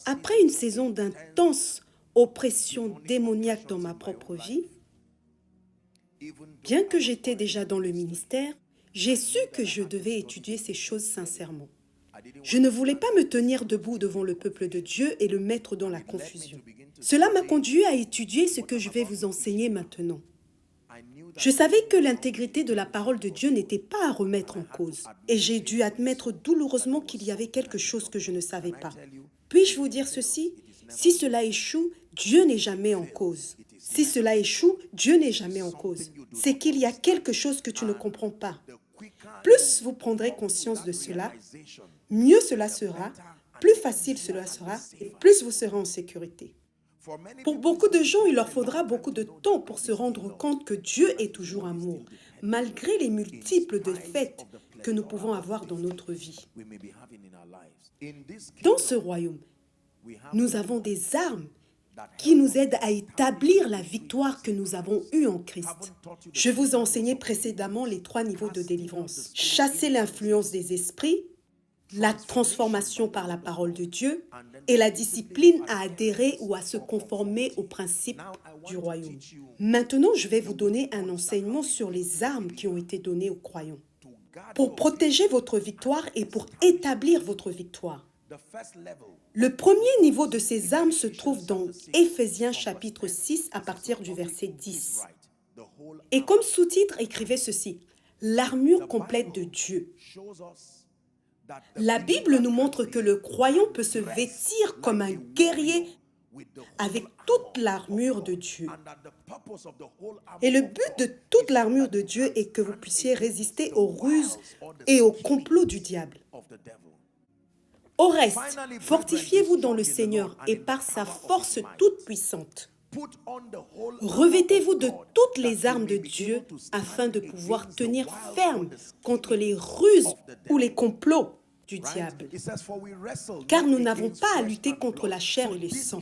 Après une saison d'intense oppression démoniaque dans ma propre vie, bien que j'étais déjà dans le ministère, j'ai su que je devais étudier ces choses sincèrement. Je ne voulais pas me tenir debout devant le peuple de Dieu et le mettre dans la confusion. Cela m'a conduit à étudier ce que je vais vous enseigner maintenant. Je savais que l'intégrité de la parole de Dieu n'était pas à remettre en cause, et j'ai dû admettre douloureusement qu'il y avait quelque chose que je ne savais pas. Puis-je vous dire ceci? Si cela échoue, Dieu n'est jamais en cause. Si cela échoue, Dieu n'est jamais en cause. C'est qu'il y a quelque chose que tu ne comprends pas. Plus vous prendrez conscience de cela, mieux cela sera, plus facile cela sera, et plus vous serez en sécurité. Pour beaucoup de gens, il leur faudra beaucoup de temps pour se rendre compte que Dieu est toujours amour, malgré les multiples défaites que nous pouvons avoir dans notre vie. Dans ce royaume, nous avons des armes qui nous aident à établir la victoire que nous avons eue en Christ. Je vous ai enseigné précédemment les 3 niveaux de délivrance. Chasser l'influence des esprits, la transformation par la parole de Dieu et la discipline à adhérer ou à se conformer aux principes du royaume. Maintenant, je vais vous donner un enseignement sur les armes qui ont été données aux croyants pour protéger votre victoire et pour établir votre victoire. Le premier niveau de ces armes se trouve dans Éphésiens chapitre 6 à partir du verset 10. Et comme sous-titre, écrivez ceci: l'armure complète de Dieu. La Bible nous montre que le croyant peut se vêtir comme un guerrier avec toute l'armure de Dieu. Et le but de toute l'armure de Dieu est que vous puissiez résister aux ruses et aux complots du diable. Au reste, fortifiez-vous dans le Seigneur et par sa force toute puissante. Revêtez-vous de toutes les armes de Dieu afin de pouvoir tenir ferme contre les ruses ou les complots du diable. Car nous n'avons pas à lutter contre la chair et le sang.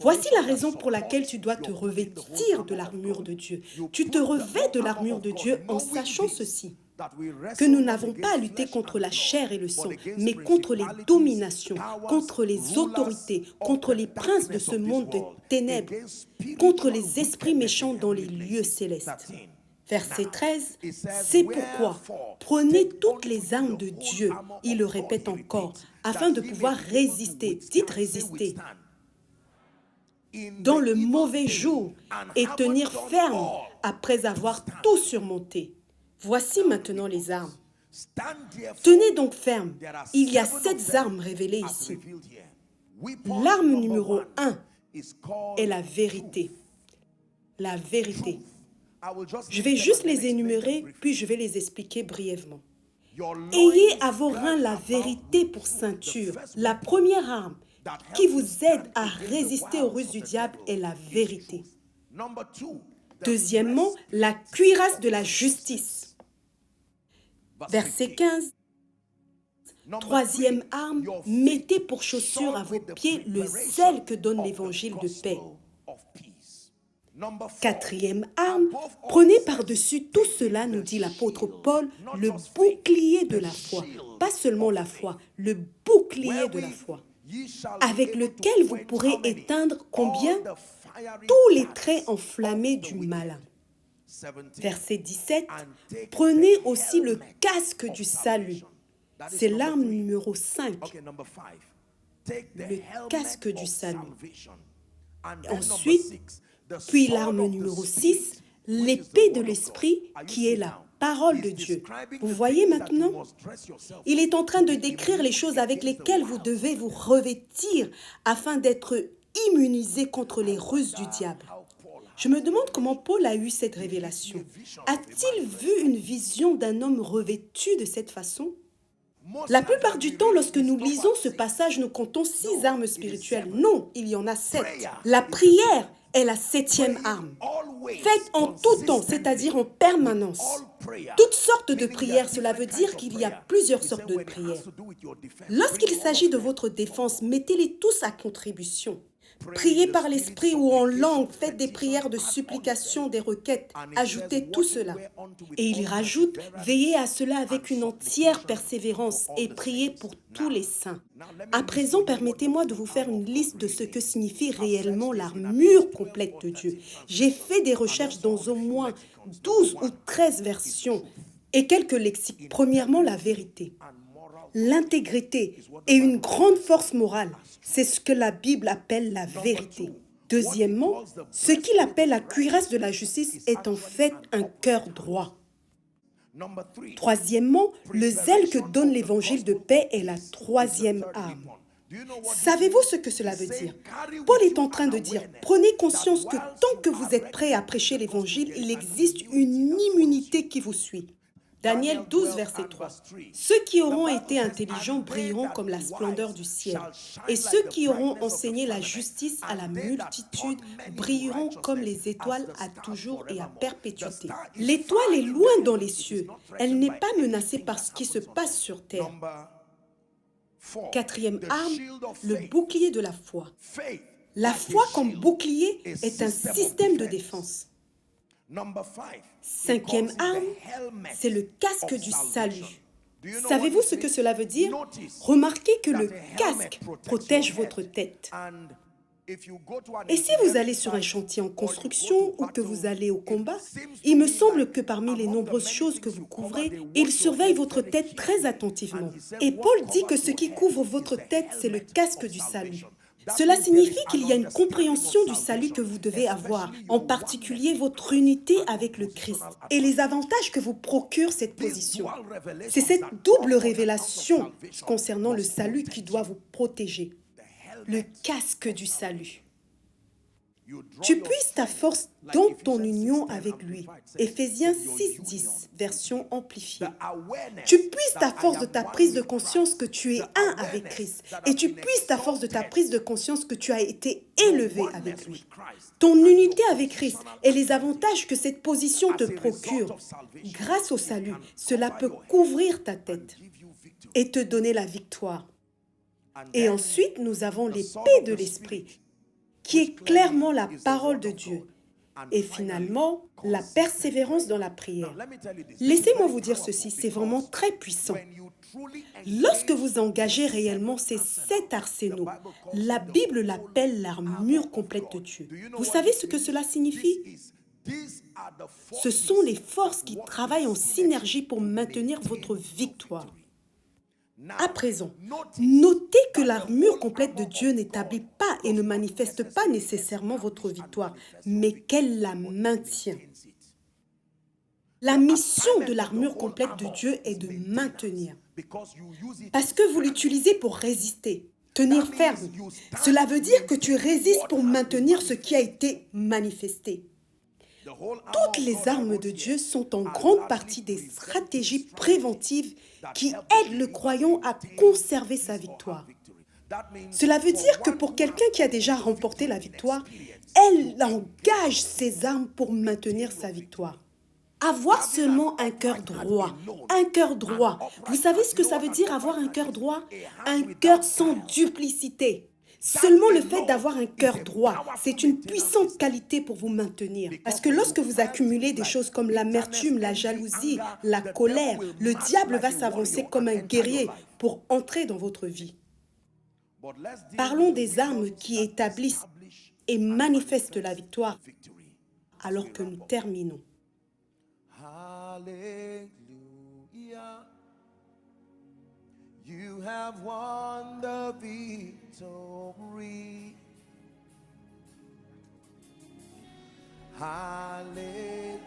Voici la raison pour laquelle tu dois te revêtir de l'armure de Dieu. Tu te revêts de l'armure de Dieu en sachant ceci: que nous n'avons pas à lutter contre la chair et le sang, mais contre les dominations, contre les autorités, contre les princes de ce monde de ténèbres, contre les esprits méchants dans les lieux célestes. Verset 13, c'est pourquoi prenez toutes les armes de Dieu, il le répète encore, afin de pouvoir résister, dites résister, dans le mauvais jour et tenir ferme après avoir tout surmonté. Voici maintenant les armes. Tenez donc ferme. Il y a 7 armes révélées ici. L'arme numéro 1 est la vérité. La vérité. Je vais juste les énumérer, puis je vais les expliquer brièvement. Ayez à vos reins la vérité pour ceinture. La première arme qui vous aide à résister aux ruses du diable est la vérité. Deuxièmement, la cuirasse de la justice. Verset 15. Troisième arme, mettez pour chaussure à vos pieds le zèle que donne l'évangile de paix. Quatrième arme, prenez par-dessus tout cela, nous dit l'apôtre Paul, le bouclier de la foi. Pas seulement la foi, le bouclier de la foi, avec lequel vous pourrez éteindre combien? Tous les traits enflammés du malin. Verset 17, prenez aussi le casque du salut. C'est l'arme numéro 5, le casque du salut. Ensuite, puis l'arme numéro 6, l'épée de l'esprit qui est la parole de Dieu. Vous voyez maintenant? Il est en train de décrire les choses avec lesquelles vous devez vous revêtir afin d'être immunisé contre les ruses du diable. Je me demande comment Paul a eu cette révélation. A-t-il vu une vision d'un homme revêtu de cette façon? La plupart du temps, lorsque nous lisons ce passage, nous comptons 6 armes spirituelles. Non, il y en a 7. La prière est la 7e arme. Faites en tout temps, c'est-à-dire en permanence. Toutes sortes de prières, cela veut dire qu'il y a plusieurs sortes de prières. Lorsqu'il s'agit de votre défense, mettez-les tous à contribution. Priez par l'Esprit ou en langue, faites des prières de supplication, des requêtes, ajoutez tout cela. Et il rajoute, veillez à cela avec une entière persévérance et priez pour tous les saints. À présent, permettez-moi de vous faire une liste de ce que signifie réellement l'armure complète de Dieu. J'ai fait des recherches dans au moins 12 ou 13 versions et quelques lexiques. Premièrement, la vérité, l'intégrité et une grande force morale. C'est ce que la Bible appelle la vérité. Deuxièmement, ce qu'il appelle la cuirasse de la justice est en fait un cœur droit. Troisièmement, le zèle que donne l'évangile de paix est la troisième arme. Savez-vous ce que cela veut dire? Paul est en train de dire, prenez conscience que tant que vous êtes prêts à prêcher l'évangile, il existe une immunité qui vous suit. Daniel 12, verset 3. Ceux qui auront été intelligents brilleront comme la splendeur du ciel, et ceux qui auront enseigné la justice à la multitude brilleront comme les étoiles à toujours et à perpétuité. L'étoile est loin dans les cieux, elle n'est pas menacée par ce qui se passe sur terre. Quatrième arme, le bouclier de la foi. La foi comme bouclier est un système de défense. Cinquième arme, c'est le casque du salut. Savez-vous ce que cela veut dire? Remarquez que le casque protège votre tête. Et si vous allez sur un chantier en construction ou que vous allez au combat, il me semble que parmi les nombreuses choses que vous couvrez, il surveille votre tête très attentivement. Et Paul dit que ce qui couvre votre tête, c'est le casque du salut. Cela signifie qu'il y a une compréhension du salut que vous devez avoir, en particulier votre unité avec le Christ et les avantages que vous procure cette position. C'est cette double révélation concernant le salut qui doit vous protéger. Le casque du salut. Tu puises ta force dans ton union avec lui. Éphésiens 6:10, version amplifiée. Tu puises ta force de ta prise de conscience que tu es un avec Christ. Et tu puises ta force de ta prise de conscience que tu as été élevé avec lui. Ton unité avec Christ et les avantages que cette position te procure, grâce au salut, cela peut couvrir ta tête et te donner la victoire. Et ensuite, nous avons l'épée de l'Esprit, qui est clairement la parole de Dieu. Et finalement, la persévérance dans la prière. Laissez-moi vous dire ceci, c'est vraiment très puissant. Lorsque vous engagez réellement ces 7 arsenaux, la Bible l'appelle l'armure complète de Dieu. Vous savez ce que cela signifie? Ce sont les forces qui travaillent en synergie pour maintenir votre victoire. À présent, notez que l'armure complète de Dieu n'établit pas et ne manifeste pas nécessairement votre victoire, mais qu'elle la maintient. La mission de l'armure complète de Dieu est de maintenir. Parce que vous l'utilisez pour résister, tenir ferme. Cela veut dire que tu résistes pour maintenir ce qui a été manifesté. Toutes les armes de Dieu sont en grande partie des stratégies préventives qui aident le croyant à conserver sa victoire. Cela veut dire que pour quelqu'un qui a déjà remporté la victoire, elle engage ses armes pour maintenir sa victoire. Avoir seulement un cœur droit. Un cœur droit. Vous savez ce que ça veut dire avoir un cœur droit? Un cœur sans duplicité. Seulement le fait d'avoir un cœur droit, c'est une puissante qualité pour vous maintenir. Parce que lorsque vous accumulez des choses comme l'amertume, la jalousie, la colère, le diable va s'avancer comme un guerrier pour entrer dans votre vie. Parlons des armes qui établissent et manifestent la victoire alors que nous terminons. Hallelujah. You have won the victory. Hallelujah.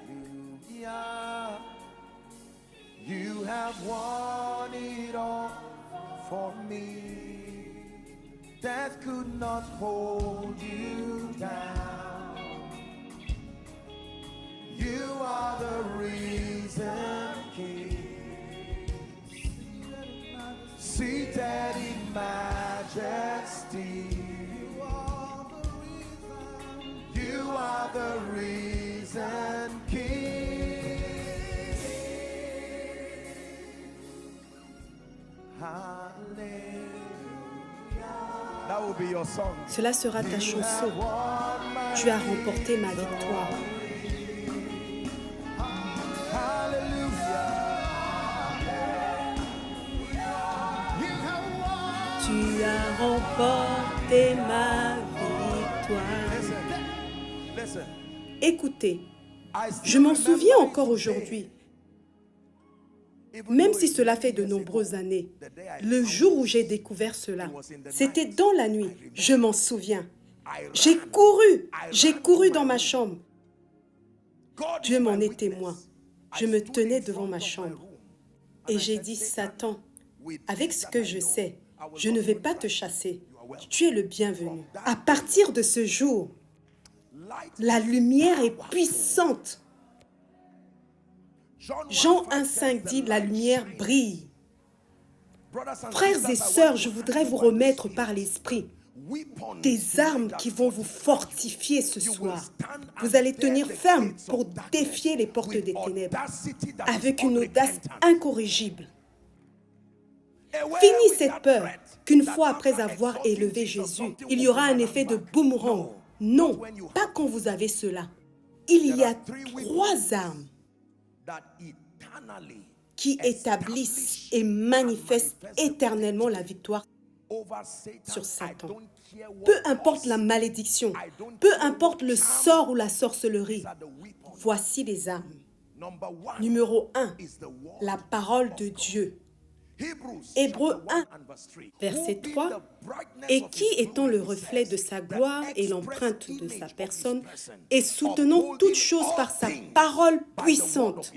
You have won it all for me. Death could not hold you down. You are the risen King. Seated in majesty, you are the risen King. Hallelujah. That will be your song. Cela sera ta chanson. Won my Tu as remporté ma victoire. hallelujah. Tu as remporté ma victoire. Listen. Écoutez, I still je m'en remember souviens it encore today. aujourd'hui, Even même though si it's cela many fait de years ago, nombreuses années. the day I Le found jour où it, j'ai découvert cela, it was in the c'était night. dans la nuit. Je m'en souviens. I J'ai ran. j'ai couru dans ma chambre. God Dieu is m'en my est témoin. witness. Je I me stood tenais in devant front ma of my chambre room, et and I j'ai said, dit, Satan, Satan, with avec this ce that que I je know, sais, I will je not ne vais even pas te try. chasser. You are welcome. Tu es le bienvenu. À partir de ce jour, Light la is lumière est powerful. puissante. Jean 1,5 dit, la lumière brille. Frères et sœurs, je voudrais vous remettre par l'esprit des armes qui vont vous fortifier ce soir. Vous allez tenir ferme pour défier les portes des ténèbres avec une audace incorrigible. Finis cette peur qu'une fois après avoir élevé Jésus, il y aura un effet de boomerang. Non, pas quand vous avez cela. Il y a 3 armes qui établissent et manifestent éternellement la victoire sur Satan. Peu importe la malédiction, peu importe le sort ou la sorcellerie, voici les armes. Numéro 1, la parole de Dieu. Hébreux 1, verset 3. Et qui étant le reflet de sa gloire et l'empreinte de sa personne, et soutenant toutes choses par sa parole puissante.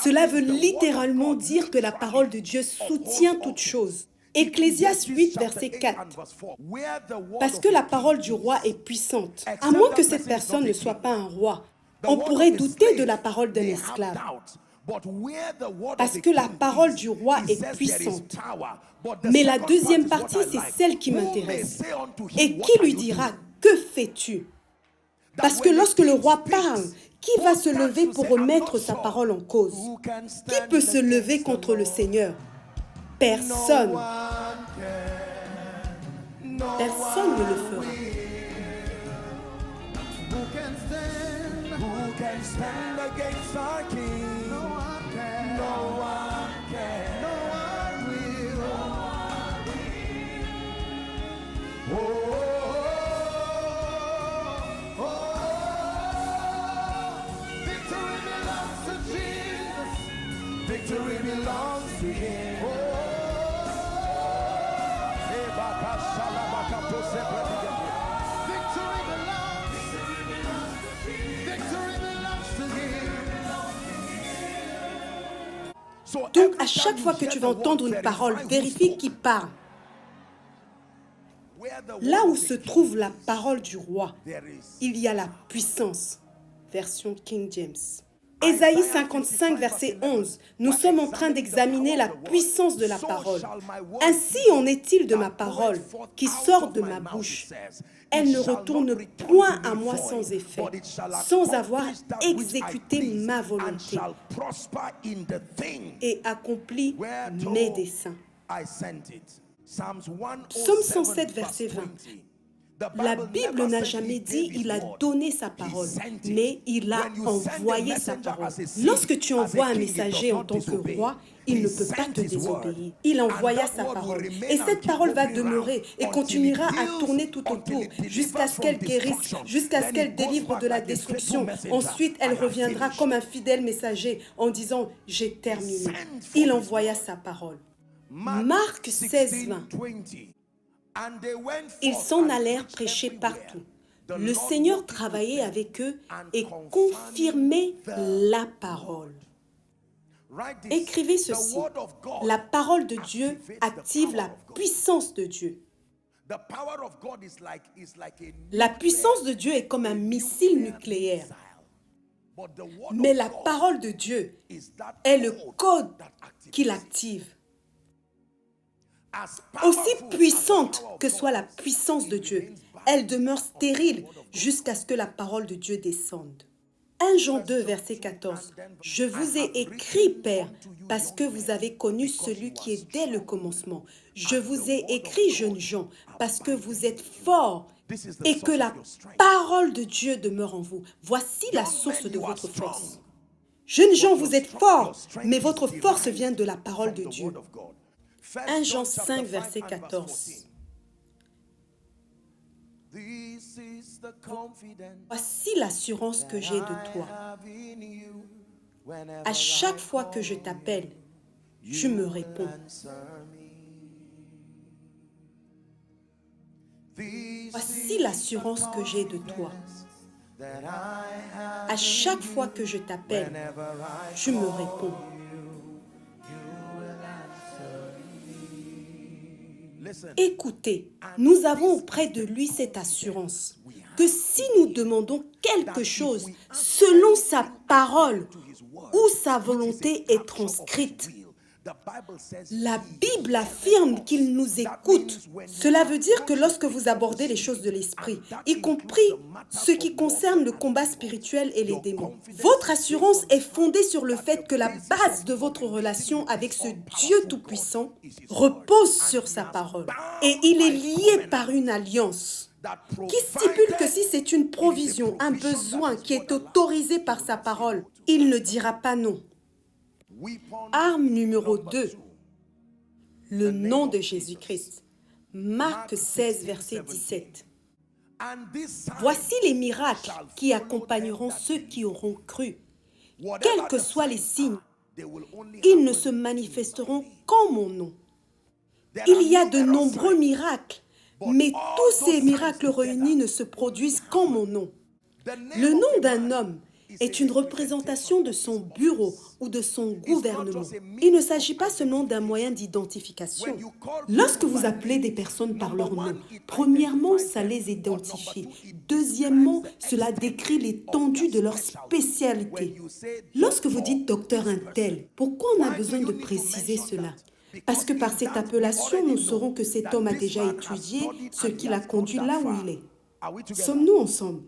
Cela veut littéralement dire que la parole de Dieu soutient toutes choses. Ecclésiaste 8, verset 4. Parce que la parole du roi est puissante. À moins que cette personne ne soit pas un roi, on pourrait douter de la parole d'un esclave. Parce que la parole du roi est puissante. Mais la deuxième partie, c'est celle qui m'intéresse. Et qui lui dira, que fais-tu? Parce que lorsque le roi parle, qui va se lever pour remettre sa parole en cause? Qui peut se lever contre le Seigneur? Personne. Personne ne le fera. Who can stand against our King? No one can. No one can. No one will. Oh, oh, oh, victory belongs to Jesus. Victory belongs to Him. Oh, victory belongs to Him. Donc, à chaque fois que tu vas entendre une parole, vérifie qui parle. Là où se trouve la parole du roi, il y a la puissance. Version King James. Ésaïe 55, verset 11. Nous sommes en train d'examiner la puissance de la parole. Ainsi en est-il de ma parole qui sort de ma bouche. Elle ne retourne point à moi sans effet, sans avoir exécuté ma volonté et accompli mes desseins. Psaume 107, verset 20. La Bible n'a jamais dit « il a donné sa parole », mais « il a envoyé sa parole ». Lorsque tu envoies un messager en tant que roi, il ne peut pas te désobéir. Il envoya sa parole. Et cette parole va demeurer et continuera à tourner tout autour jusqu'à ce qu'elle guérisse, jusqu'à ce qu'elle délivre de la destruction. Ensuite, elle reviendra comme un fidèle messager en disant « j'ai terminé ». Il envoya sa parole. Marc 16, 20. Ils s'en allèrent prêcher partout. Le Seigneur travaillait avec eux et confirmait la parole. Écrivez ceci. La parole de Dieu active la puissance de Dieu. La puissance de Dieu est comme un missile nucléaire. Mais la parole de Dieu est le code qui l'active. Aussi puissante que soit la puissance de Dieu, elle demeure stérile jusqu'à ce que la parole de Dieu descende. 1 1 Jean 2, verset 14. Je vous ai écrit, Père, parce que vous avez connu celui qui est dès le commencement. Je vous ai écrit, jeunes gens, parce que vous êtes forts et que la parole de Dieu demeure en vous. Voici la source de votre force. Jeunes gens, vous êtes forts, mais votre force vient de la parole de Dieu. 1 Jean 5, verset 14. Voici l'assurance que j'ai de toi. À chaque fois que je t'appelle, tu me réponds. Voici l'assurance que j'ai de toi. À chaque fois que je t'appelle, tu me réponds. Écoutez, nous avons auprès de lui cette assurance que si nous demandons quelque chose selon sa parole ou sa volonté est transcrite, la Bible affirme qu'il nous écoute. Cela veut dire que lorsque vous abordez les choses de l'esprit, y compris ce qui concerne le combat spirituel et les démons, votre assurance est fondée sur le fait que la base de votre relation avec ce Dieu Tout-Puissant repose sur sa parole. Et il est lié par une alliance qui stipule que si c'est une provision, un besoin qui est autorisé par sa parole, il ne dira pas non. Arme numéro 2, le nom de Jésus-Christ. Marc 16, verset 17. Voici les miracles qui accompagneront ceux qui auront cru. Quels que soient les signes, ils ne se manifesteront qu'en mon nom. Il y a de nombreux miracles, mais tous ces miracles réunis ne se produisent qu'en mon nom. Le nom d'un homme est une représentation de son bureau ou de son gouvernement. Il ne s'agit pas seulement d'un moyen d'identification. Lorsque vous appelez des personnes par leur nom, premièrement, ça les identifie. Deuxièmement, cela décrit l'étendue de leur spécialité. Lorsque vous dites docteur untel, pourquoi on a besoin de préciser cela? Parce que par cette appellation, nous saurons que cet homme a déjà étudié ce qui l'a conduit là où il est. Sommes-nous ensemble?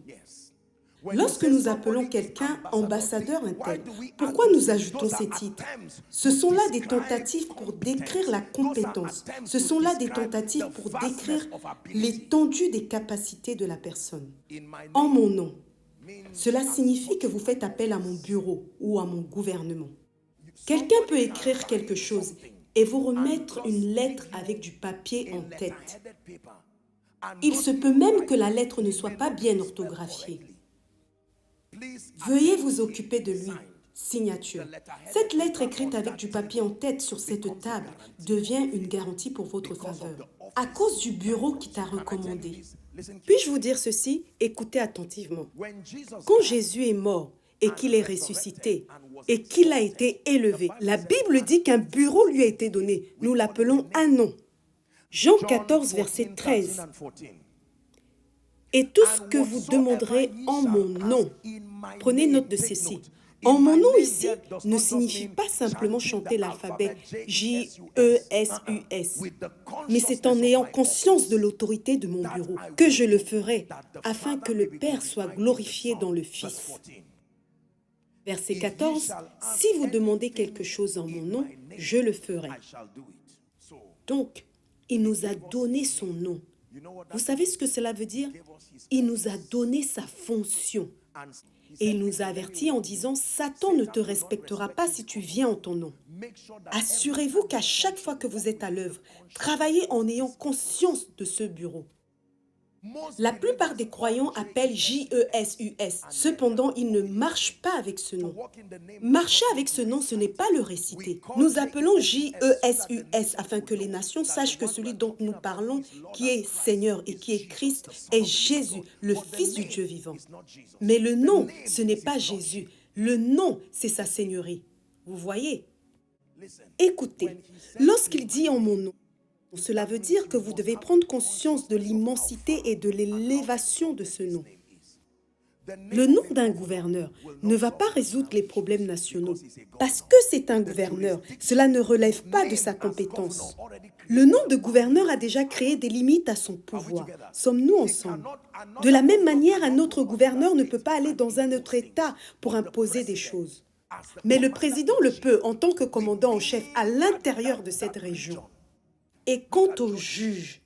Lorsque nous appelons quelqu'un ambassadeur untel, pourquoi nous ajoutons ces titres? Ce sont là des tentatives pour décrire la compétence. Ce sont là des tentatives pour décrire l'étendue des capacités de la personne. En mon nom, cela signifie que vous faites appel à mon bureau ou à mon gouvernement. Quelqu'un peut écrire quelque chose et vous remettre une lettre avec du papier en tête. Il se peut même que la lettre ne soit pas bien orthographiée. Veuillez vous occuper de lui. Signature. Cette lettre écrite avec du papier en tête sur cette table devient une garantie pour votre faveur. À cause du bureau qui t'a recommandé. Puis-je vous dire ceci? Écoutez attentivement. Quand Jésus est mort et qu'il est ressuscité et qu'il a été élevé, la Bible dit qu'un bureau lui a été donné. Nous l'appelons un nom. Jean 14, verset 13. Et tout ce que vous demanderez en mon nom, prenez note de ceci. En mon nom ici ne signifie pas simplement chanter l'alphabet J-E-S-U-S, mais c'est en ayant conscience de l'autorité de mon bureau que je le ferai, afin que le Père soit glorifié dans le Fils. Verset 14, si vous demandez quelque chose en mon nom, je le ferai. Donc, il nous a donné son nom. Vous savez ce que cela veut dire? Il nous a donné sa fonction. Et il nous a avertis en disant, Satan ne te respectera pas si tu viens en ton nom. Assurez-vous qu'à chaque fois que vous êtes à l'œuvre, travaillez en ayant conscience de ce bureau. La plupart des croyants appellent J-E-S-U-S. Cependant, ils ne marchent pas avec ce nom. Marcher avec ce nom, ce n'est pas le réciter. Nous appelons J-E-S-U-S afin que les nations sachent que celui dont nous parlons, qui est Seigneur et qui est Christ, est Jésus, le Fils du Dieu vivant. Mais le nom, ce n'est pas Jésus. Le nom, c'est sa Seigneurie. Vous voyez? Écoutez, lorsqu'il dit en mon nom, cela veut dire que vous devez prendre conscience de l'immensité et de l'élévation de ce nom. Le nom d'un gouverneur ne va pas résoudre les problèmes nationaux. Parce que c'est un gouverneur, cela ne relève pas de sa compétence. Le nom de gouverneur a déjà créé des limites à son pouvoir. Sommes-nous ensemble? De la même manière, un autre gouverneur ne peut pas aller dans un autre État pour imposer des choses. Mais le président le peut en tant que commandant en chef à l'intérieur de cette région. Et quant aux juges,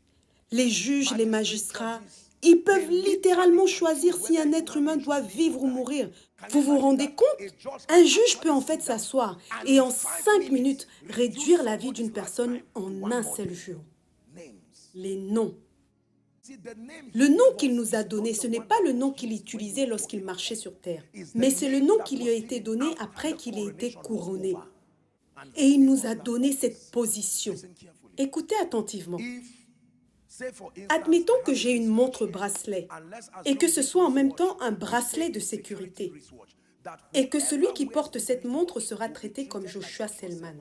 les magistrats, ils peuvent littéralement choisir si un être humain doit vivre ou mourir. Vous vous rendez compte? Un juge peut en fait s'asseoir et en 5 minutes réduire la vie d'une personne en un seul jour. Les noms. Le nom qu'il nous a donné, ce n'est pas le nom qu'il utilisait lorsqu'il marchait sur terre, mais c'est le nom qui lui a été donné après qu'il ait été couronné. Et il nous a donné cette position. Écoutez attentivement. Admettons que j'ai une montre bracelet et que ce soit en même temps un bracelet de sécurité et que celui qui porte cette montre sera traité comme Joshua Selman.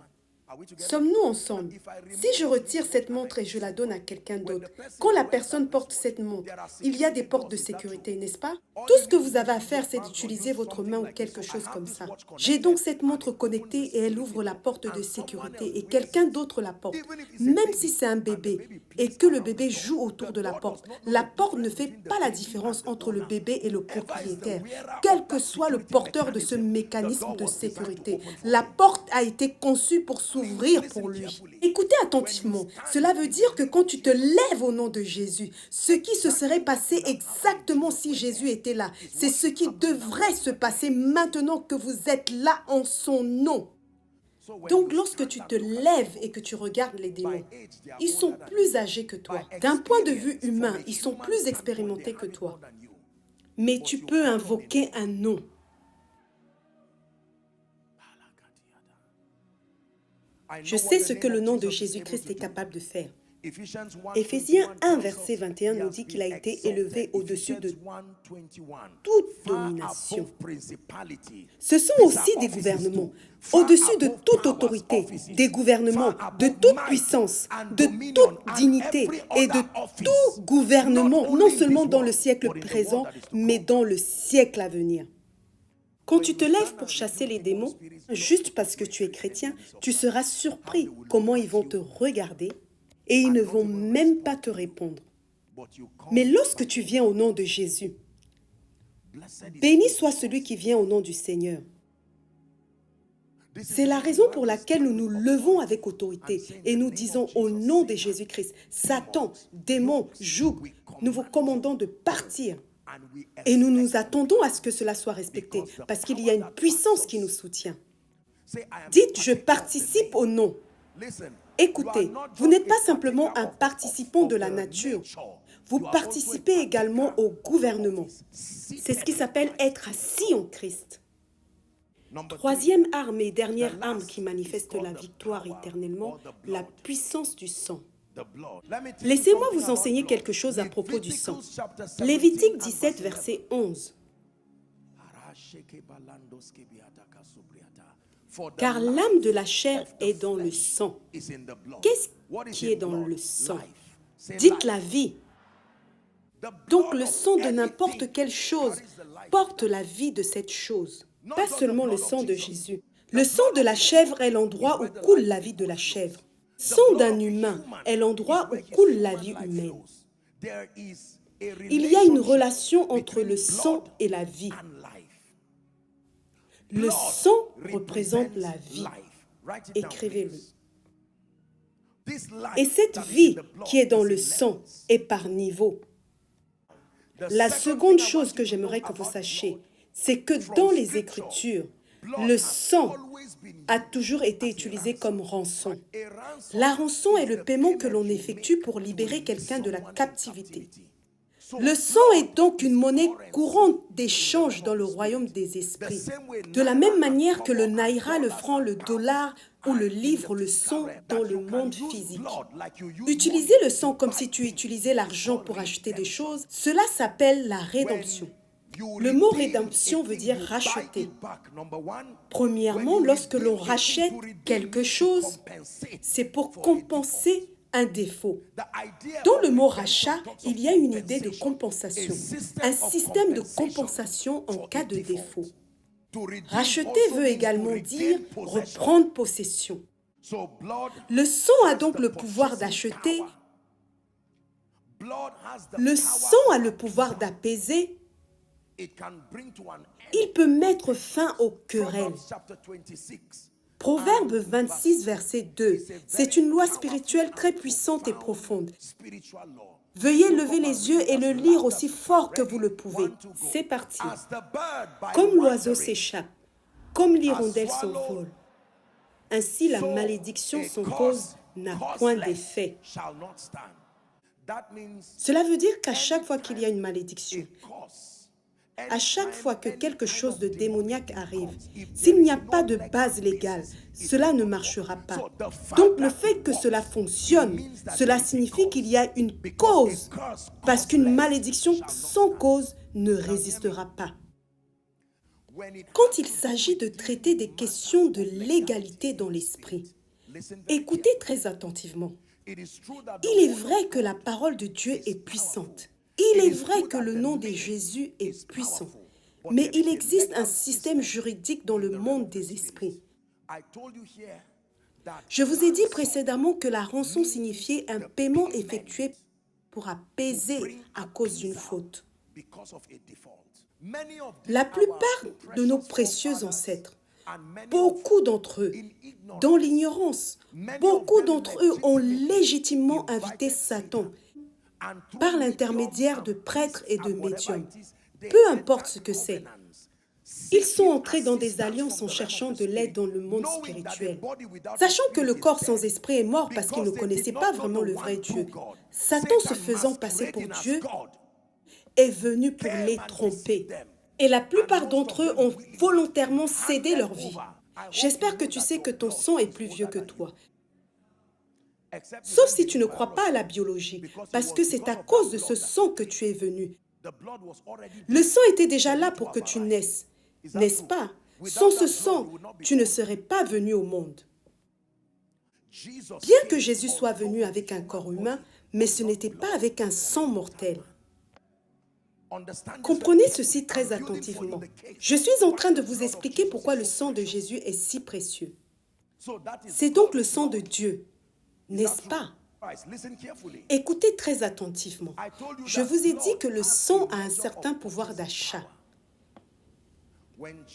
Sommes-nous ensemble? Si je retire cette montre et je la donne à quelqu'un d'autre, quand la personne porte cette montre, il y a des portes de sécurité, n'est-ce pas? Tout ce que vous avez à faire, c'est d'utiliser votre main ou quelque chose comme ça. J'ai donc cette montre connectée et elle ouvre la porte de sécurité et quelqu'un d'autre la porte. Même si c'est un bébé et que le bébé joue autour de la porte ne fait pas la différence entre le bébé et le propriétaire. Quel que soit le porteur de ce mécanisme de sécurité, la porte a été conçue pour s'ouvrir pour lui. Écoutez attentivement, cela veut dire que quand tu te lèves au nom de Jésus, ce qui se serait passé exactement si Jésus était là, c'est ce qui devrait se passer maintenant que vous êtes là en son nom. Donc lorsque tu te lèves et que tu regardes les démons, ils sont plus âgés que toi. D'un point de vue humain, ils sont plus expérimentés que toi. Mais tu peux invoquer un nom. Je sais ce que le nom de Jésus-Christ est capable de faire. Éphésiens 1, verset 21 nous dit qu'il a été élevé au-dessus de toute domination. Ce sont aussi des gouvernements, au-dessus de toute autorité, des gouvernements, de toute puissance, de toute dignité et de tout gouvernement, non seulement dans le siècle présent, mais dans le siècle à venir. Quand tu te lèves pour chasser les démons, juste parce que tu es chrétien, tu seras surpris comment ils vont te regarder et ils ne vont même pas te répondre. Mais lorsque tu viens au nom de Jésus, béni soit celui qui vient au nom du Seigneur. C'est la raison pour laquelle nous nous levons avec autorité et nous disons au nom de Jésus-Christ, Satan, démon, joug, nous vous commandons de partir. Et nous nous attendons à ce que cela soit respecté, parce qu'il y a une puissance qui nous soutient. Dites, je participe au nom. Écoutez, vous n'êtes pas simplement un participant de la nature, vous participez également au gouvernement. C'est ce qui s'appelle être assis en Christ. Troisième arme et dernière arme qui manifeste la victoire éternellement, la puissance du sang. Laissez-moi vous enseigner quelque chose à propos du sang. Lévitique 17, verset 11. Car l'âme de la chair est dans le sang. Qu'est-ce qui est dans le sang? Dites la vie. Donc le sang de n'importe quelle chose porte la vie de cette chose. Pas seulement le sang de Jésus. Le sang de la chèvre est l'endroit où coule la vie de la chèvre. Le sang d'un humain est l'endroit où coule la vie humaine. Il y a une relation entre le sang et la vie. Le sang représente la vie. Écrivez-le. Et cette vie qui est dans le sang est par niveau. La seconde chose que j'aimerais que vous sachiez, c'est que dans les Écritures, le sang a toujours été utilisé comme rançon. La rançon est le paiement que l'on effectue pour libérer quelqu'un de la captivité. Le sang est donc une monnaie courante d'échange dans le royaume des esprits. De la même manière que le naira, le franc, le dollar ou le livre le sont dans le monde physique. Utiliser le sang comme si tu utilisais l'argent pour acheter des choses, cela s'appelle la rédemption. Le mot rédemption veut dire racheter. Premièrement, lorsque l'on rachète quelque chose, c'est pour compenser un défaut. Dans le mot rachat, il y a une idée de compensation, un système de compensation en cas de défaut. Racheter veut également dire reprendre possession. Le sang a donc le pouvoir d'acheter, le sang a le pouvoir d'apaiser, il peut mettre fin aux querelles. Proverbe 26, verset 2, c'est une loi spirituelle très puissante et profonde. Veuillez lever les yeux et le lire aussi fort que vous le pouvez. C'est parti. Comme l'oiseau s'échappe, comme l'hirondelle s'envole, ainsi la malédiction sans cause n'a point d'effet. Cela veut dire qu'à chaque fois qu'il y a une malédiction, à chaque fois que quelque chose de démoniaque arrive, s'il n'y a pas de base légale, cela ne marchera pas. Donc le fait que cela fonctionne, cela signifie qu'il y a une cause, parce qu'une malédiction sans cause ne résistera pas. Quand il s'agit de traiter des questions de légalité dans l'esprit, écoutez très attentivement. Il est vrai que la parole de Dieu est puissante. Il est vrai que le nom de Jésus est puissant. Mais il existe un système juridique dans le monde des esprits. Je vous ai dit précédemment que la rançon signifiait un paiement effectué pour apaiser à cause d'une faute. La plupart de nos précieux ancêtres, beaucoup d'entre eux, dans l'ignorance, beaucoup d'entre eux ont légitimement invité Satan par l'intermédiaire de prêtres et de médiums. Peu importe ce que c'est. Ils sont entrés dans des alliances en cherchant de l'aide dans le monde spirituel. Sachant que le corps sans esprit est mort parce qu'ils ne connaissaient pas vraiment le vrai Dieu, Satan, se faisant passer pour Dieu, est venu pour les tromper. Et la plupart d'entre eux ont volontairement cédé leur vie. J'espère que tu sais que ton sang est plus vieux que toi. Sauf si tu ne crois pas à la biologie, parce que c'est à cause de ce sang que tu es venu. Le sang était déjà là pour que tu naisses, n'est-ce pas? Sans ce sang, tu ne serais pas venu au monde. Bien que Jésus soit venu avec un corps humain, mais ce n'était pas avec un sang mortel. Comprenez ceci très attentivement. Je suis en train de vous expliquer pourquoi le sang de Jésus est si précieux. C'est donc le sang de Dieu, n'est-ce pas? Écoutez très attentivement. Je vous ai dit que le sang a un certain pouvoir d'achat.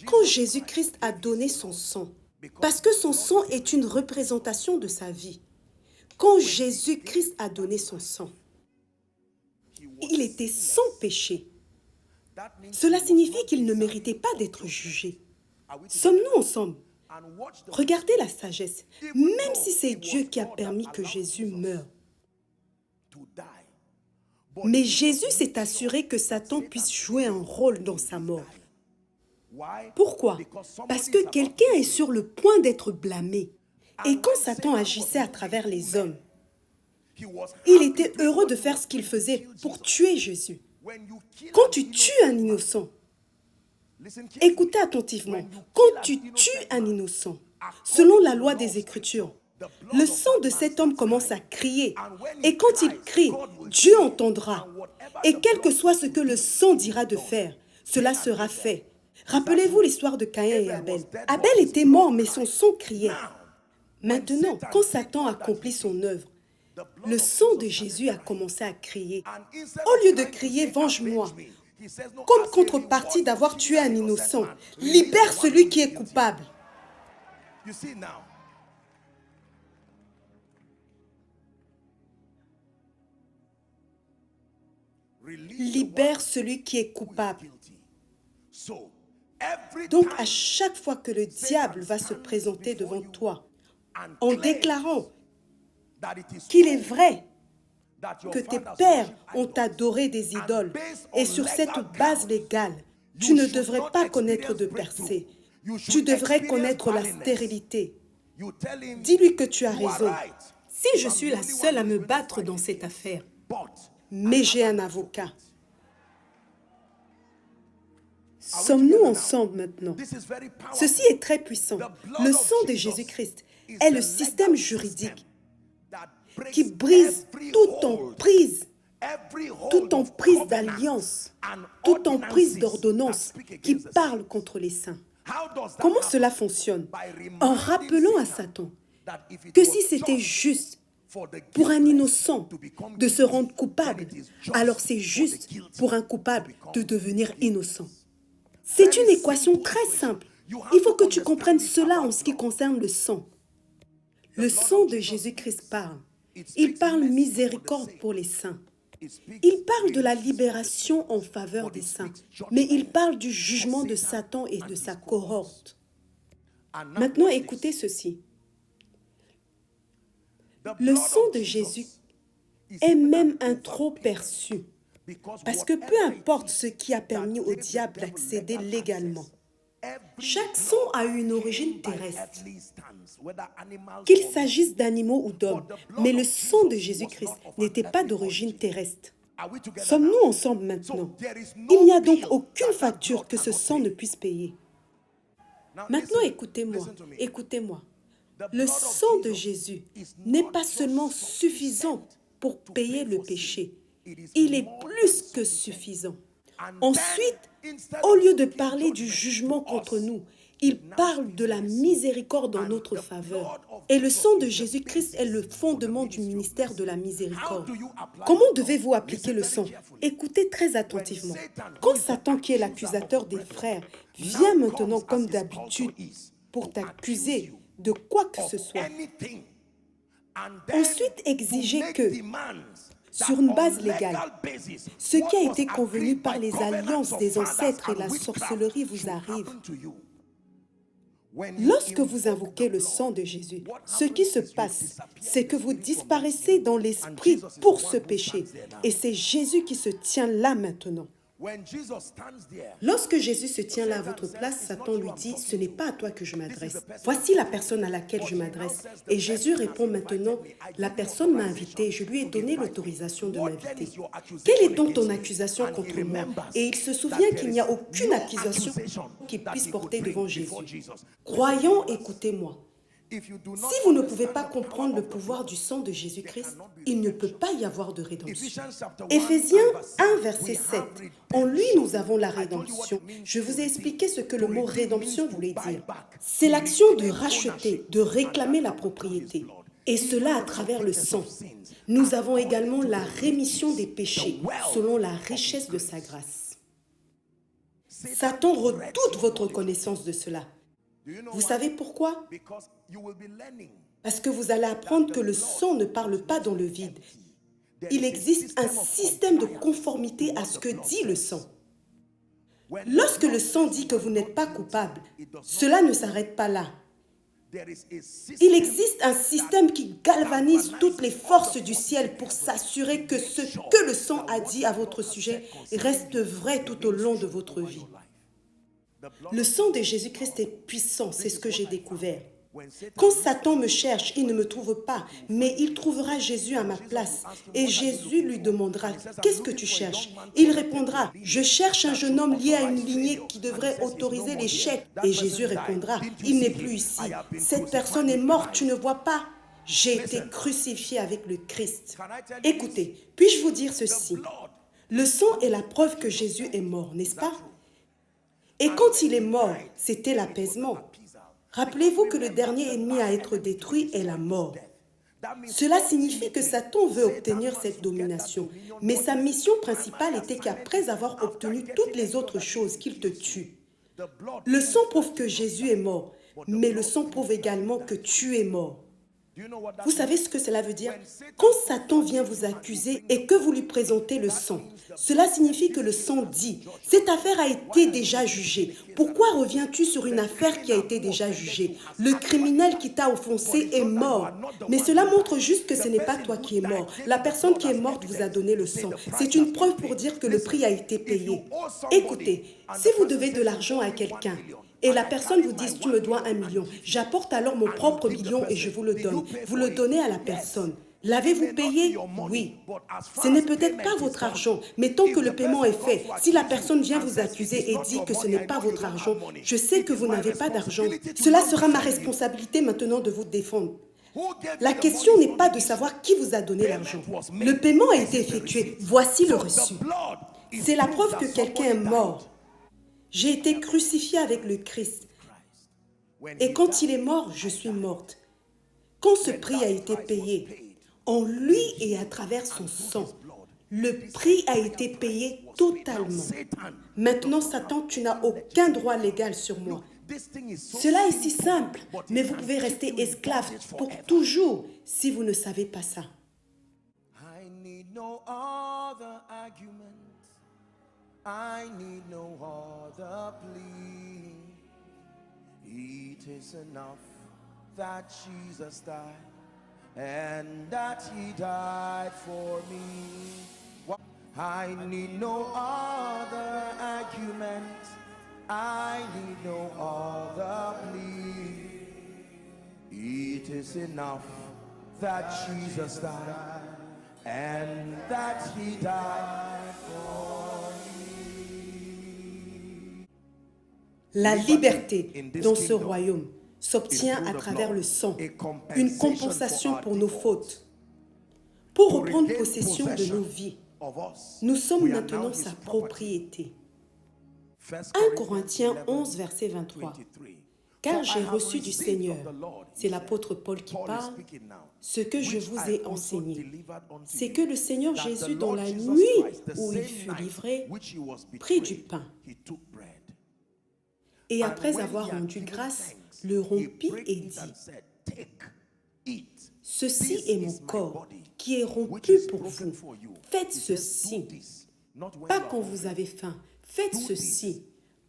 Quand Jésus-Christ a donné son sang, parce que son sang est une représentation de sa vie, quand Jésus-Christ a donné son sang, il était sans péché. Cela signifie qu'il ne méritait pas d'être jugé. Sommes-nous ensemble? Regardez la sagesse. Même si c'est Dieu qui a permis que Jésus meure. Mais Jésus s'est assuré que Satan puisse jouer un rôle dans sa mort. Pourquoi? Parce que quelqu'un est sur le point d'être blâmé. Et quand Satan agissait à travers les hommes, il était heureux de faire ce qu'il faisait pour tuer Jésus. Quand tu tues un innocent, écoutez attentivement, quand tu tues un innocent, selon la loi des Écritures, le sang de cet homme commence à crier. Et quand il crie, Dieu entendra. Et quel que soit ce que le sang dira de faire, cela sera fait. Rappelez-vous l'histoire de Caïn et Abel. Abel était mort, mais son sang criait. Maintenant, quand Satan accomplit son œuvre, le sang de Jésus a commencé à crier. Au lieu de crier « Venge-moi », comme contrepartie d'avoir tué un innocent, libère celui qui est coupable. Libère celui qui est coupable. Donc, à chaque fois que le diable va se présenter devant toi, en déclarant qu'il est vrai que tes pères ont adoré des idoles, et sur cette base légale, tu ne devrais pas connaître de percée. Tu devrais connaître la stérilité. Dis-lui que tu as raison. Si je suis la seule à me battre dans cette affaire, mais j'ai un avocat. Sommes-nous ensemble maintenant? Ceci est très puissant. Le sang de Jésus-Christ est le système juridique qui brise toute emprise d'alliance, toute emprise d'ordonnance qui parle contre les saints. Comment cela fonctionne? En rappelant à Satan que si c'était juste pour un innocent de se rendre coupable, alors c'est juste pour un coupable de devenir innocent. C'est une équation très simple. Il faut que tu comprennes cela en ce qui concerne le sang. Le sang de Jésus-Christ parle. Il parle miséricorde pour les saints. Il parle de la libération en faveur des saints, mais il parle du jugement de Satan et de sa cohorte. Maintenant, écoutez ceci. Le sang de Jésus est même un trop perçu, parce que peu importe ce qui a permis au diable d'accéder légalement, chaque sang a une origine terrestre, qu'il s'agisse d'animaux ou d'hommes, mais le sang de Jésus-Christ n'était pas d'origine terrestre. Sommes-nous ensemble maintenant? Il n'y a donc aucune facture que ce sang ne puisse payer. Maintenant, écoutez-moi. Le sang de Jésus n'est pas seulement suffisant pour payer le péché, il est plus que suffisant. Ensuite, au lieu de parler du jugement contre nous, il parle de la miséricorde en notre faveur. Et le sang de Jésus-Christ est le fondement du ministère de la miséricorde. Comment devez-vous appliquer le sang? Écoutez très attentivement. Quand Satan, qui est l'accusateur des frères, vient maintenant comme d'habitude pour t'accuser de quoi que ce soit, ensuite exiger que, sur une base légale, ce qui a été convenu par les alliances des ancêtres et la sorcellerie vous arrive. Lorsque vous invoquez le sang de Jésus, ce qui se passe, c'est que vous disparaissez dans l'esprit pour ce péché. Et c'est Jésus qui se tient là maintenant. Lorsque Jésus se tient là à votre place, Satan lui dit, ce n'est pas à toi que je m'adresse. Voici la personne à laquelle je m'adresse. Et Jésus répond maintenant, la personne m'a invité, je lui ai donné l'autorisation de m'inviter. Quelle est donc ton accusation contre moi? Et il se souvient qu'il n'y a aucune accusation qui puisse porter devant Jésus. Croyants, écoutez-moi. Si vous ne pouvez pas comprendre le pouvoir du sang de Jésus-Christ, il ne peut pas y avoir de rédemption. Éphésiens 1, verset 7. En lui, nous avons la rédemption. Je vous ai expliqué ce que le mot rédemption voulait dire. C'est l'action de racheter, de réclamer la propriété. Et cela à travers le sang. Nous avons également la rémission des péchés, selon la richesse de sa grâce. Satan redoute votre connaissance de cela. Vous savez pourquoi? Parce que vous allez apprendre que le sang ne parle pas dans le vide. Il existe un système de conformité à ce que dit le sang. Lorsque le sang dit que vous n'êtes pas coupable, cela ne s'arrête pas là. Il existe un système qui galvanise toutes les forces du ciel pour s'assurer que ce que le sang a dit à votre sujet reste vrai tout au long de votre vie. Le sang de Jésus-Christ est puissant, c'est ce que j'ai découvert. Quand Satan me cherche, il ne me trouve pas, mais il trouvera Jésus à ma place. Et Jésus lui demandera, « Qu'est-ce que tu cherches ?» Il répondra, « Je cherche un jeune homme lié à une lignée qui devrait autoriser les chèques. » Et Jésus répondra, « Il n'est plus ici. Cette personne est morte, tu ne vois pas. J'ai été crucifié avec le Christ. » Écoutez, puis-je vous dire ceci? Le sang est la preuve que Jésus est mort, n'est-ce pas? Et quand il est mort, c'était l'apaisement. Rappelez-vous que le dernier ennemi à être détruit est la mort. Cela signifie que Satan veut obtenir cette domination. Mais sa mission principale était qu'après avoir obtenu toutes les autres choses, qu'il te tue. Le sang prouve que Jésus est mort, mais le sang prouve également que tu es mort. Vous savez ce que cela veut dire? Quand Satan vient vous accuser et que vous lui présentez le sang, cela signifie que le sang dit « Cette affaire a été déjà jugée. Pourquoi reviens-tu sur une affaire qui a été déjà jugée? Le criminel qui t'a offensé est mort. » Mais cela montre juste que ce n'est pas toi qui es mort. La personne qui est morte vous a donné le sang. C'est une preuve pour dire que le prix a été payé. Écoutez, si vous devez de l'argent à quelqu'un, et la personne vous dit, tu me dois 1 million. J'apporte alors mon propre million et je vous le donne. Vous le donnez à la personne. L'avez-vous payé? Oui. Ce n'est peut-être pas votre argent, mais tant que le paiement est fait, si la personne vient vous accuser et dit que ce n'est pas votre argent, je sais que vous n'avez pas d'argent. Cela sera ma responsabilité maintenant de vous défendre. La question n'est pas de savoir qui vous a donné l'argent. Le paiement a été effectué. Voici le reçu. C'est la preuve que quelqu'un est mort. J'ai été crucifié avec le Christ. Et quand il est mort, je suis morte. Quand ce prix a été payé, en lui et à travers son sang, le prix a été payé totalement. Maintenant, Satan, tu n'as aucun droit légal sur moi. Cela est si simple, mais vous pouvez rester esclave pour toujours si vous ne savez pas ça. I need no other argument. I need no other plea. It is enough that Jesus died and that he died for me. I need no other argument. I need no other plea. It is enough that Jesus died and that he died for me. La liberté dans ce royaume s'obtient à travers le sang, une compensation pour nos fautes. Pour reprendre possession de nos vies, nous sommes maintenant sa propriété. 1 Corinthiens 11, verset 23. Car j'ai reçu du Seigneur, c'est l'apôtre Paul qui parle, ce que je vous ai enseigné, c'est que le Seigneur Jésus, dans la nuit où il fut livré, prit du pain. Et après avoir rendu grâce, le rompit et dit, ceci est mon corps qui est rompu pour vous. Faites ceci. Pas quand vous avez faim. Faites ceci.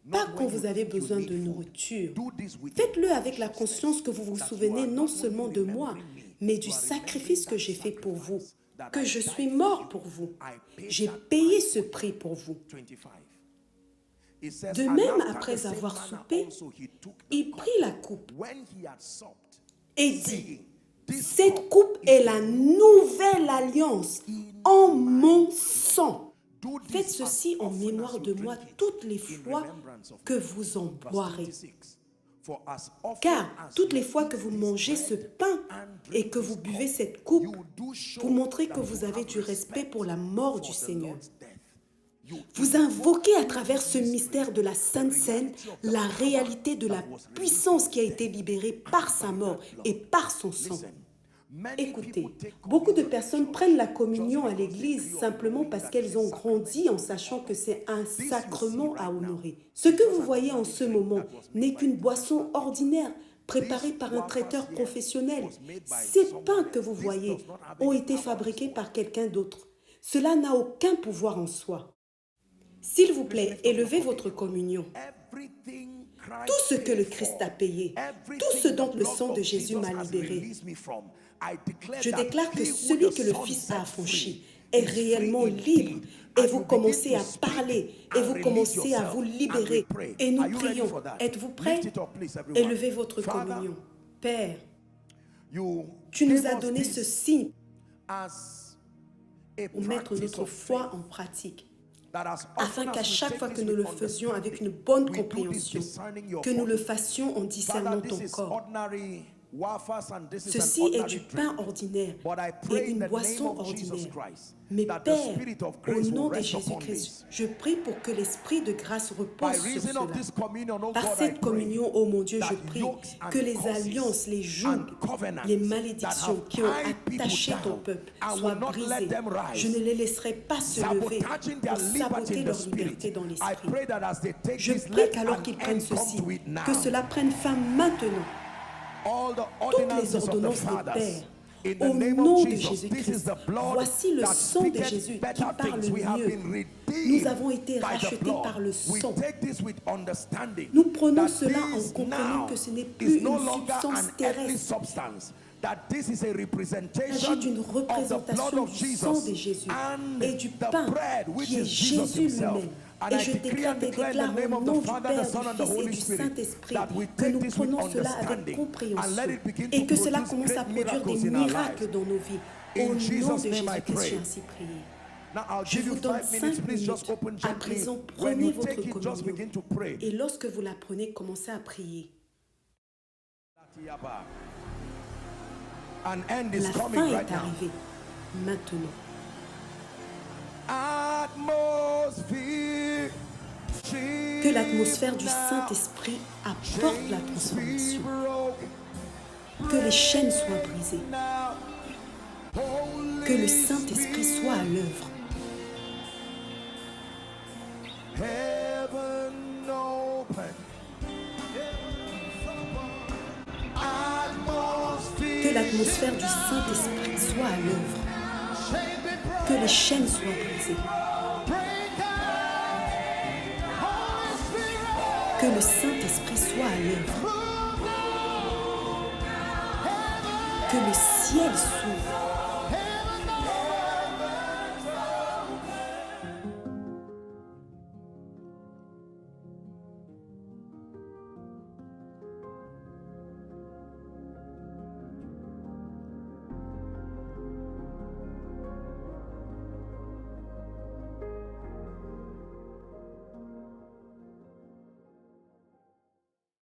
Pas quand vous avez besoin de nourriture. Faites-le avec la conscience que vous vous souvenez non seulement de moi, mais du sacrifice que j'ai fait pour vous, que je suis mort pour vous. J'ai payé ce prix pour vous. De même, après avoir soupé, il prit la coupe et dit, cette coupe est la nouvelle alliance en mon sang. Faites ceci en mémoire de moi toutes les fois que vous en boirez. Car toutes les fois que vous mangez ce pain et que vous buvez cette coupe, vous montrez que vous avez du respect pour la mort du Seigneur. Vous invoquez à travers ce mystère de la Sainte Seine la réalité de la puissance qui a été libérée par sa mort et par son sang. Écoutez, beaucoup de personnes prennent la communion à l'église simplement parce qu'elles ont grandi en sachant que c'est un sacrement à honorer. Ce que vous voyez en ce moment n'est qu'une boisson ordinaire préparée par un traiteur professionnel. Ces pains que vous voyez ont été fabriqués par quelqu'un d'autre. Cela n'a aucun pouvoir en soi. S'il vous plaît, élevez votre communion. Tout ce que le Christ a payé, tout ce dont le sang de Jésus m'a libéré, je déclare que celui que le Fils a affranchi est réellement libre. Et vous commencez à parler, et vous commencez à vous libérer. Et nous prions. Êtes-vous prêts? Élevez votre communion. Père, tu nous as donné ce signe pour mettre notre foi en pratique, afin qu'à chaque fois que nous le faisions avec une bonne compréhension, que nous le fassions en discernant ton corps. Ceci est du pain ordinaire et une boisson ordinaire. Mais Père, au nom de Jésus-Christ, je prie pour que l'Esprit de grâce repose sur cela. Par cette communion, ô mon Dieu, je prie que les alliances, les jougs, les malédictions qui ont attaché ton peuple soient brisées. Je ne les laisserai pas se lever pour saboter leur liberté dans l'esprit. Je prie qu'alors qu'ils prennent ceci, que cela prenne fin maintenant. Toutes les ordonnances des pères, au nom de Jésus-Christ, voici le sang de Jésus qui parle mieux. Nous avons été rachetés par le sang. Nous prenons cela en comprenant que ce n'est plus une substance terrestre. Il s'agit d'une représentation du sang de Jésus et du pain qui est Jésus lui-même. Et je déclare au nom du Père, du Fils et du Saint-Esprit que nous prenons cela avec compréhension et que cela commence à produire des miracles dans nos vies. Au nom de Jésus-Christ, j'ai ainsi prié. Je vous donne 5 minutes. À présent, prenez votre communion. Et lorsque vous la prenez, commencez à prier. An end is La fin coming est right now. arrivée maintenant. Atmosphere. Que l'atmosphère du Saint-Esprit apporte la transformation. Que les chaînes soient brisées. Que le Saint-Esprit soit à l'œuvre. Heaven open. Que l'atmosphère du Saint-Esprit soit à l'œuvre. Que les chaînes soient brisées. Que le Saint-Esprit soit à l'œuvre. Que le ciel s'ouvre.